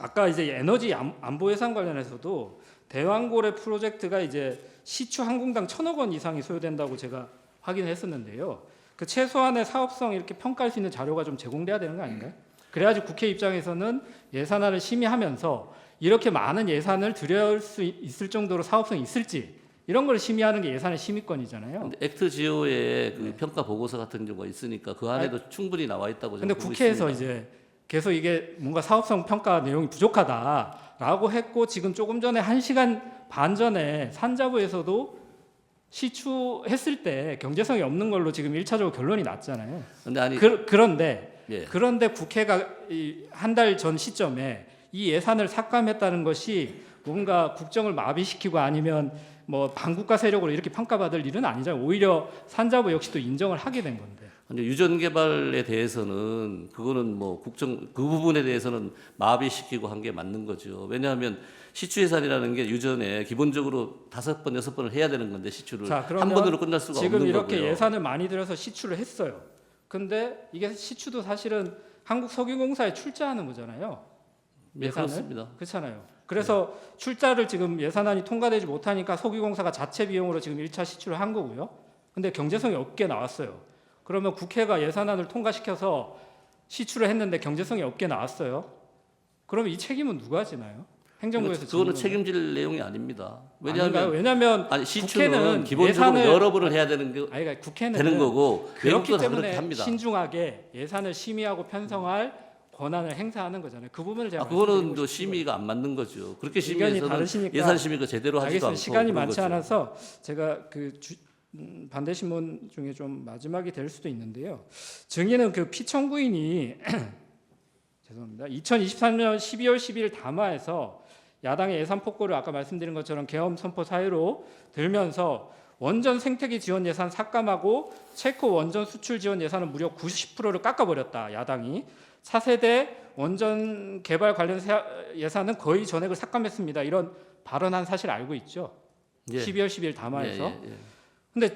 아까 이제 에너지 안보 예산 관련해서도 대왕고래 프로젝트가 이제 시추 한 공당 1,000억 원 이상이 소요된다고 제가 확인했었는데요. 그 최소한의 사업성 이렇게 평가할 수 있는 자료가 좀 제공돼야 되는 거 아닌가요? 그래야지 국회 입장에서는 예산안을 심의하면서 이렇게 많은 예산을 들여올 수 있을 정도로 사업성이 있을지 이런 걸 심의하는 게 예산의 심의권이잖아요. 근데 액트 지오의 그 평가 보고서 같은 경우가 있으니까 그 안에도 충분히 나와 있다고 근데 저는 보고 국회에서 있습니다. 이제 계속 이게 뭔가 사업성 평가 내용이 부족하다라고 했고 지금 조금 전에 1시간 반 전에 산자부에서도 시추했을 때 경제성이 없는 걸로 지금 1차적으로 결론이 났잖아요. 근데 아니 그런데 예. 국회가 한 달 전 시점에 이 예산을 삭감했다는 것이 뭔가 국정을 마비시키고 아니면 뭐 반국가 세력으로 이렇게 평가받을 일은 아니잖아요. 오히려 산자부 역시도 인정을 하게 된 건데. 근데 유전 개발에 대해서는 그거는 뭐 국정 그 부분에 대해서는 마비시키고 한 게 맞는 거죠. 왜냐하면 시추 예산이라는 게 유전에 기본적으로 5번, 6번을 해야 되는 건데 시추를 자, 한 번으로 끝날 수가 없는 지금 거고요. 이렇게 예산을 많이 들여서 시추를 했어요. 근데 이게 시추도 사실은 한국석유공사에 출자하는 거잖아요. 네, 예산을. 그렇습니다. 그렇잖아요. 그래서 출자를 지금 예산안이 통과되지 못하니까 석유공사가 자체 비용으로 지금 1차 시추를 한 거고요. 근데 경제성이 없게 나왔어요. 그러면 국회가 예산안을 통과시켜서 시추를 했는데 경제성이 없게 나왔어요. 그러면 이 책임은 누가 지나요? 행정부에서 그거는 지는 책임질 내용이 아닙니다. 아닌가요? 왜냐하면 왜냐하면 아니 시추는 국회는 기본적으로 예산을- 여러 번을 해야 되는 게 아니, 그러니까 국회는 되는 거고 그렇기 외국도 다 때문에 그렇게 합니다. 신중하게 예산을 심의하고 편성할 권한을 행사하는 거잖아요. 그 부분을 제가 그거는 말씀드리고 또 싶은 거예요. 심의가 안 맞는 거죠. 그렇게 의견이 심의해서는 다르시니까 예산 심의가 제대로 하지도 알겠습니다. 않고 시간이 그런 많지 거죠. 않아서 제가 그 반대 신문 중에 좀 마지막이 될 수도 있는데요. 증인은 그 피청구인이 죄송합니다. 2023년 12월 12일 담화에서 야당의 예산 폭거를 아까 말씀드린 것처럼 계엄 선포 사유로 들면서 원전 생태계 지원 예산 삭감하고 체코 원전 수출 지원 예산은 무려 90%를 깎아버렸다. 야당이 차세대 원전 개발 관련 예산은 거의 전액을 삭감했습니다. 이런 발언한 사실 알고 있죠. 예. 12월 10일 담화에서. 예, 예, 예. 근데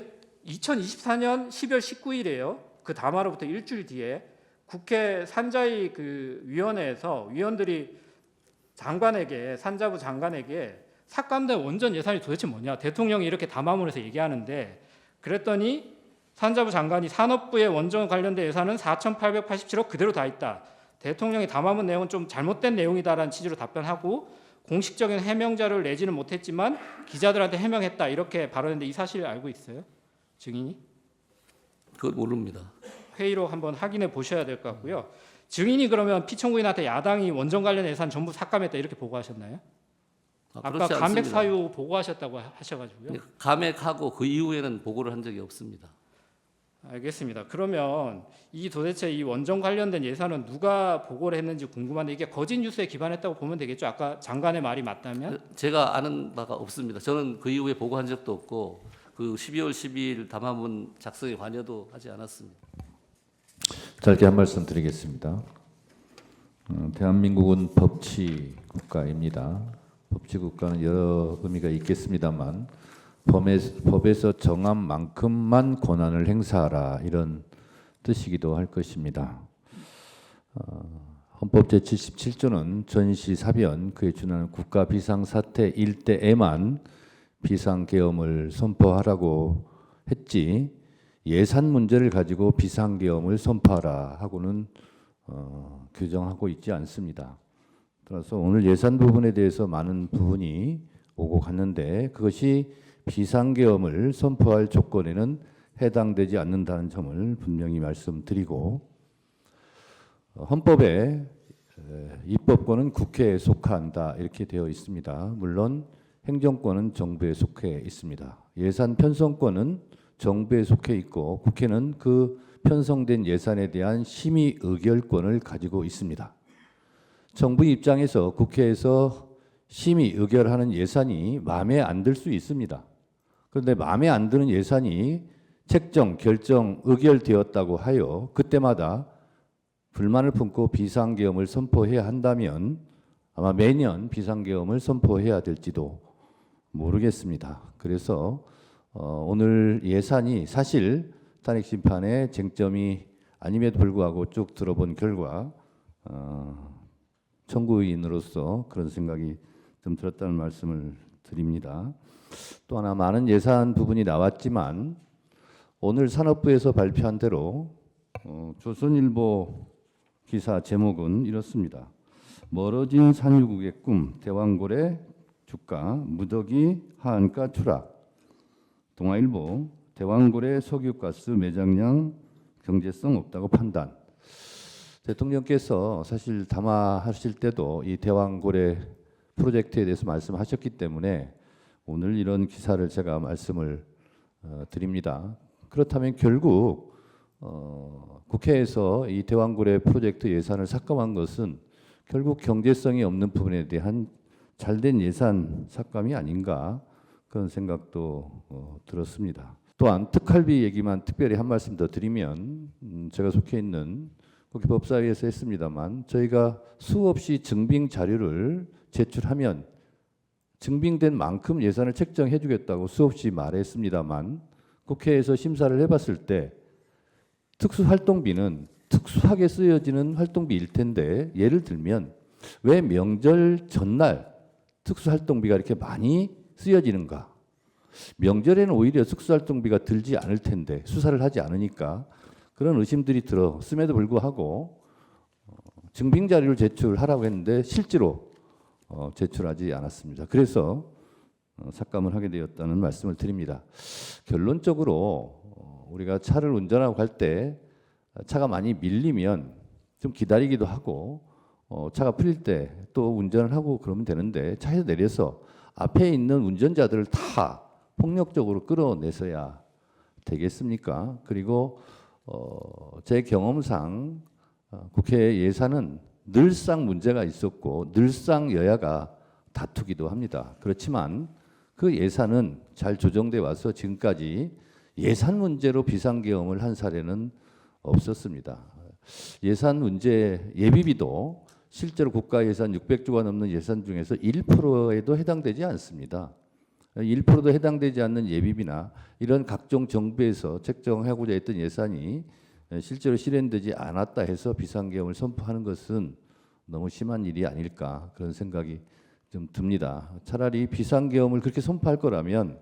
2024년 12월 19일이에요. 그 담화로부터 일주일 뒤에 국회 산자위 그 위원회에서 위원들이 장관에게 산자부 장관에게 삭감된 원전 예산이 도대체 뭐냐? 대통령이 이렇게 담화문에서 얘기하는데 그랬더니 산자부 장관이 산업부의 원전 관련된 예산은 4,887억 그대로 다 있다. 대통령이 담화문 내용은 좀 잘못된 내용이다라는 취지로 답변하고 공식적인 해명 자료를 내지는 못했지만 기자들한테 해명했다 이렇게 발언했는데 이 사실 알고 있어요? 증인이? 그걸 모릅니다. 회의로 한번 확인해 보셔야 될 것 같고요. 증인이 그러면 피청구인한테 야당이 원전 관련 예산 전부 삭감했다 이렇게 보고하셨나요? 아까 그렇지 감액 않습니다. 사유 보고하셨다고 하셔가지고요. 감액하고 그 이후에는 보고를 한 적이 없습니다. 알겠습니다. 그러면 이 도대체 이 원전 관련된 예산은 누가 보고를 했는지 궁금한데 이게 거짓 뉴스에 기반했다고 보면 되겠죠? 아까 장관의 말이 맞다면? 제가 아는 바가 없습니다. 저는 그 이후에 보고한 적도 없고 그 12월 12일 담화문 작성에 관여도 하지 않았습니다. 짧게 한 말씀 드리겠습니다. 대한민국은 법치 국가입니다. 법치 국가는 여러 의미가 있겠습니다만 법에서 정한 만큼만 권한을 행사하라 이런 뜻이기도 할 것입니다. 헌법 제77조는 전시, 사변, 그에 준하는 국가 비상사태일 때에만 비상계엄을 선포하라고 했지 예산 문제를 가지고 비상계엄을 선포하라 하고는 규정하고 있지 않습니다. 따라서 오늘 예산 부분에 대해서 많은 부분이 오고 갔는데 그것이 비상계엄을 선포할 조건에는 해당되지 않는다는 점을 분명히 말씀드리고 헌법에 입법권은 국회에 속한다 이렇게 되어 있습니다. 물론 행정권은 정부에 속해 있습니다. 예산 편성권은 정부에 속해 있고 국회는 그 편성된 예산에 대한 심의 의결권을 가지고 있습니다. 정부 입장에서 국회에서 심의 의결하는 예산이 마음에 안 들 수 있습니다. 그런데 마음에 안 드는 예산이 책정, 결정, 의결되었다고 하여 그때마다 불만을 품고 비상계엄을 선포해야 한다면 아마 매년 비상계엄을 선포해야 될지도 모르겠습니다. 그래서 오늘 예산이 사실 탄핵심판의 쟁점이 아님에도 불구하고 쭉 들어본 결과 청구인으로서 그런 생각이 좀 들었다는 말씀을 드립니다. 또 하나 많은 예산 부분이 나왔지만 오늘 산업부에서 발표한 대로 조선일보 기사 제목은 이렇습니다. 멀어진 산유국의 꿈, 대왕고래 주가 무더기 하한가 추락. 동아일보 대왕고래 석유가스 매장량 경제성 없다고 판단. 대통령께서 사실 담화하실 때도 이 대왕고래 프로젝트에 대해서 말씀하셨기 때문에 오늘 이런 기사를 제가 말씀을 드립니다. 그렇다면 결국 국회에서 이 대왕고래 프로젝트 예산을 삭감한 것은 결국 경제성이 없는 부분에 대한 잘된 예산 삭감이 아닌가 그런 생각도 들었습니다. 또한 특활비 얘기만 특별히 한 말씀 더 드리면 제가 속해 있는 국회 법사위에서 했습니다만 저희가 수없이 증빙 자료를 제출하면 증빙된 만큼 예산을 책정해 주겠다고 수없이 말했습니다만 국회에서 심사를 해봤을 때 특수활동비는 특수하게 쓰여지는 활동비일 텐데 예를 들면 왜 명절 전날 특수활동비가 이렇게 많이 쓰여지는가? 명절에는 오히려 특수활동비가 들지 않을 텐데 수사를 하지 않으니까 그런 의심들이 들었음에도 불구하고 증빙 자료를 제출하라고 했는데 실제로 제출하지 않았습니다. 그래서 삭감을 하게 되었다는 말씀을 드립니다. 결론적으로 우리가 차를 운전하고 갈 때 차가 많이 밀리면 좀 기다리기도 하고 차가 풀릴 때 또 운전을 하고 그러면 되는데 차에서 내려서 앞에 있는 운전자들을 다 폭력적으로 끌어내서야 되겠습니까? 그리고 제 경험상 국회 예산은 늘상 문제가 있었고 늘상 여야가 다투기도 합니다. 그렇지만 그 예산은 잘 조정돼 와서 지금까지 예산 문제로 비상계엄을 한 사례는 없었습니다. 예산 문제 예비비도 실제로 국가 예산 600조가 넘는 예산 중에서 1%에도 해당되지 않습니다. 1%도 해당되지 않는 예비비나 이런 각종 정부에서 책정하고자 했던 예산이 실제로 실현되지 않았다 해서 비상계엄을 선포하는 것은 너무 심한 일이 아닐까 그런 생각이 좀 듭니다. 차라리 비상계엄을 그렇게 선포할 거라면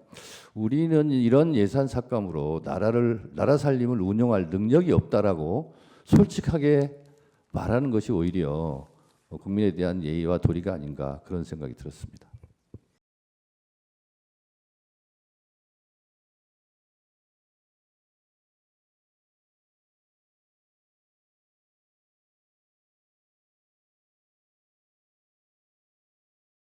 우리는 이런 예산 삭감으로 나라 살림을 운영할 능력이 없다라고 솔직하게 말하는 것이 오히려 국민에 대한 예의와 도리가 아닌가 그런 생각이 들었습니다.